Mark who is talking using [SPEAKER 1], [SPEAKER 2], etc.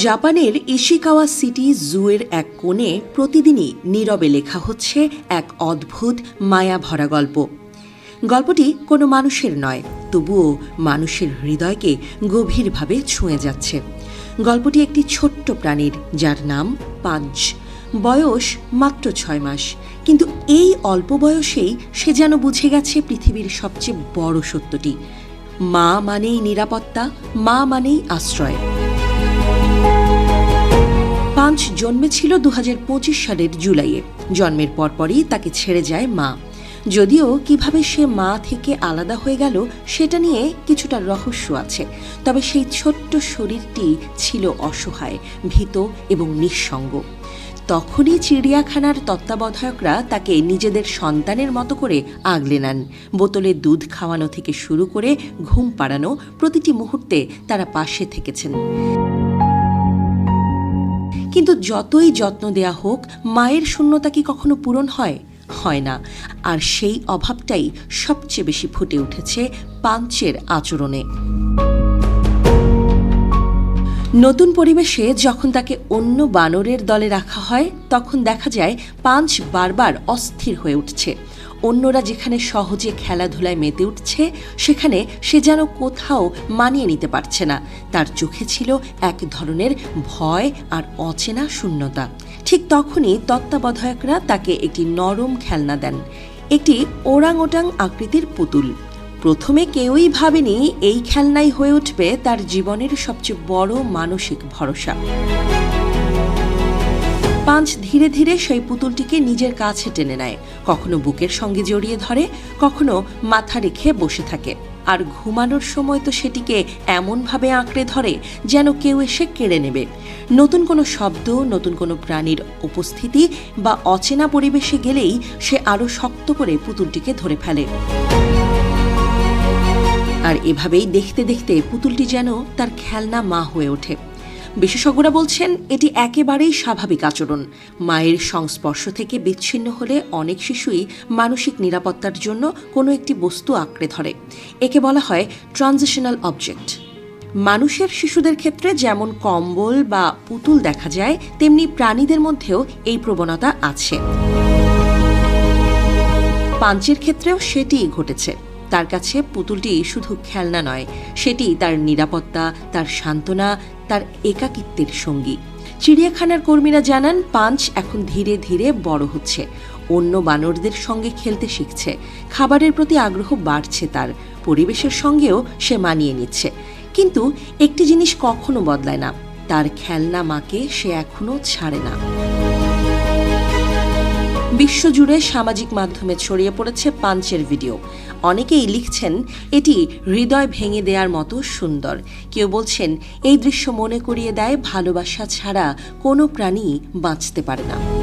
[SPEAKER 1] জাপানের Ishikawa city জুয়ের এক কোণে প্রতিদিনই নীরবে লেখা হচ্ছে এক অদ্ভুত মায়া ভরা গল্প। গল্পটি কোনো মানুষের নয়, তবুও মানুষের হৃদয়কে গভীরভাবে ছুঁয়ে যাচ্ছে। গল্পটি একটি ছোট্ট প্রাণীর, যার নাম পাঞ্চ। বয়স মাত্র 6 মাস, কিন্তু এই অল্প বয়সেই সে যেন বুঝে গেছে পৃথিবীর সবচেয়ে বড় সত্যটি। মা মানেই নিরাপত্তা, মা মানেই আশ্রয়। পাঞ্চ জন্মেছিল 2025 সালের জুলাইয়ে। জন্মের পরপরই তাকে ছেড়ে যায় মা। যদিও কিভাবে সে মা থেকে আলাদা হয়ে গেল সেটা নিয়ে কিছুটা রহস্য আছে, তবে সেই ছোট্ট শরীরটি ছিল অসহায়, ভীত এবং নিঃসঙ্গ। তখনই চিড়িয়াখানার তত্ত্বাবধায়করা তাকে নিজেদের সন্তানের মতো করে আগলে নেন। বোতলে দুধ খাওয়ানো থেকে শুরু করে ঘুম পাড়ানো, প্রতিটি মুহূর্তে তারা পাশে থেকেছেন। কিন্তু যতই যত্ন দেয়া হোক, মায়ের শূন্যতা কি কখনো পূরণ হয়? হয় না। আর সেই অভাবটাই সবচেয়ে বেশি ফুটে উঠেছে পাঞ্চের আচরণে। নতুন পরিবেশে যখন তাকে অন্য বানরের দলে রাখা হয়, তখন দেখা যায় পাঞ্চ বারবার অস্থির হয়ে উঠছে। অন্যরা যেখানে সহজে খেলাধুলায় মেতে উঠছে, সেখানে সে যেন কোথাও মানিয়ে নিতে পারছে না। তার চোখে ছিল এক ধরনের ভয় আর অচেনা শূন্যতা। ঠিক তখনই তত্ত্বাবধায়করা তাকে একটি নরম খেলনা দেন, একটি ওরাংওটাং আকৃতির পুতুল। প্রথমে কেউই ভাবেনি এই খেলনাই হয়ে উঠবে তার জীবনের সবচেয়ে বড় মানসিক ভরসা। পাঞ্চ ধীরে ধীরে সেই পুতুলটিকে নিজের কাছে টেনে নেয়, কখনো বুকের সঙ্গে জড়িয়ে ধরে, কখনো মাথা রেখে বসে থাকে। আর ঘুমানোর সময় তো সেটিকে এমনভাবে আঁকড়ে ধরে যেন কেউ এসে কেড়ে নেবে। নতুন কোনো শব্দ, নতুন কোনো প্রাণীর উপস্থিতি বা অচেনা পরিবেশে গেলেই সে আরও শক্ত করে পুতুলটিকে ধরে ফেলে। আর এভাবেই দেখতে দেখতে পুতুলটি যেন তার খেলনা মা হয়ে ওঠে। বিশেষজ্ঞরা বলছেন এটি একেবারেই স্বাভাবিক আচরণ। মায়ের সংস্পর্শ থেকে বিচ্ছিন্ন হলে অনেক শিশুই মানসিক নিরাপত্তার জন্য কোনো একটি বস্তু আঁকড়ে ধরে। একে বলা হয় ট্রানজিশনাল অবজেক্ট। মানুষের শিশুদের ক্ষেত্রে যেমন কম্বল বা পুতুল দেখা যায়, তেমনি প্রাণীদের মধ্যেও এই প্রবণতা আছে। পাঞ্চের ক্ষেত্রেও সেটিই ঘটেছে। তার কাছে পুতুলটি শুধু খেলনা নয়, সেটি তার নিরাপত্তা, তার সান্ত্বনা, তার একাকিত্বের সঙ্গী। চিড়িয়াখানার কর্মীরা জানান পাঞ্চ এখন ধীরে ধীরে বড় হচ্ছে, অন্য বানরদের সঙ্গে খেলতে শিখছে, খাবারের প্রতি আগ্রহ বাড়ছে, তার পরিবেশের সঙ্গেও সে মানিয়ে নিচ্ছে। কিন্তু একটি জিনিস কখনো বদলায় না, তার খেলনা মাকে সে এখনো ছাড়ে না। বিশ্বজুড়ে সামাজিক মাধ্যমে ছড়িয়ে পড়েছে পাঞ্চের ভিডিও। অনেকেই লিখছেন এটি হৃদয় ভেঙে দেওয়ার মতো সুন্দর। কেউ বলছেন এই দৃশ্য মনে করিয়ে দেয় ভালোবাসা ছাড়া কোনো প্রাণী বাঁচতে পারে না।